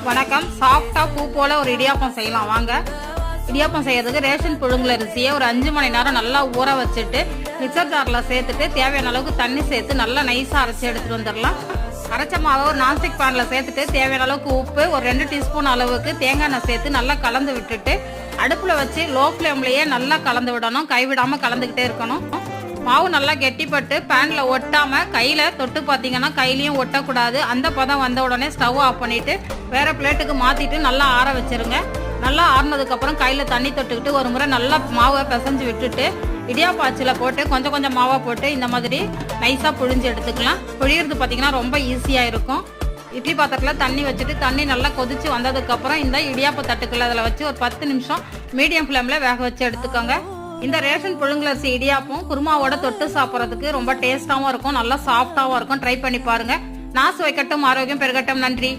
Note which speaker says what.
Speaker 1: வணக்கம். சாஃப்டா பூ போல ஒரு இடியாப்பம் செய்யலாம் வாங்க. இடியாப்பம் செய்யறதுக்கு ரேஷன் புழுங்கல் அரிசியை ஒரு 5 மணி நேரம் நல்லா ஊற வச்சுட்டு மிக்சர் ஜாரில் சேர்த்துட்டு தேவையான அளவுக்கு தண்ணி சேர்த்து நல்லா நைஸாக அரைச்சி எடுத்துகிட்டு வந்துடலாம். அரைச்ச மாவை ஒரு நான்ஸ்டிக் பேனில் சேர்த்துட்டு தேவையான அளவுக்கு உப்பு, ஒரு 2 டீஸ்பூன் அளவுக்கு தேங்காய் எண்ணெய் சேர்த்து நல்லா கலந்து விட்டுட்டு அடுப்பில் வச்சு லோ ஃப்ளேம்லேயே நல்லா கலந்து விடணும். கைவிடாமல் கலந்துக்கிட்டே இருக்கணும். மாவு நல்லா கெட்டிப்பட்டு பேனில் ஒட்டாமல் கையில் தொட்டு பார்த்தீங்கன்னா கையிலையும் ஒட்டக்கூடாது. அந்த பதம் வந்த உடனே ஸ்டவ் ஆஃப் பண்ணிவிட்டு வேறு பிளேட்டுக்கு மாற்றிட்டு நல்லா ஆற வச்சுருங்க. நல்லா ஆறினதுக்கப்புறம் கையில் தண்ணி தொட்டுக்கிட்டு ஒரு முறை நல்லா மாவை பிசைஞ்சு விட்டுட்டு இடியாப்ப அச்சில் போட்டு கொஞ்சம் கொஞ்சம் மாவை போட்டு இந்த மாதிரி நைஸாக புழிஞ்சு எடுத்துக்கலாம். புழியிறது பார்த்திங்கன்னா ரொம்ப ஈஸியாக இருக்கும். இட்லி பாத்திரத்தில் தண்ணி வச்சுட்டு தண்ணி நல்லா கொதித்து வந்ததுக்கப்புறம் இந்த இடியாப்ப தட்டுக்கள் அதில் வச்சு ஒரு 10 நிமிஷம் மீடியம் ஃப்ளேமில் வேக வச்சு எடுத்துக்கோங்க. இந்த ரேஷன் புழுங்கலரிசி இடியாப்பம் குருமாவோட தொட்டு சாப்பிட்றதுக்கு ரொம்ப டேஸ்டாகவும் இருக்கும், நல்லா சாஃப்டாகவும் இருக்கும். ட்ரை பண்ணி பாருங்கள். நாசு வைக்கட்டும், ஆரோக்கியம் பெருகட்டும். நன்றி.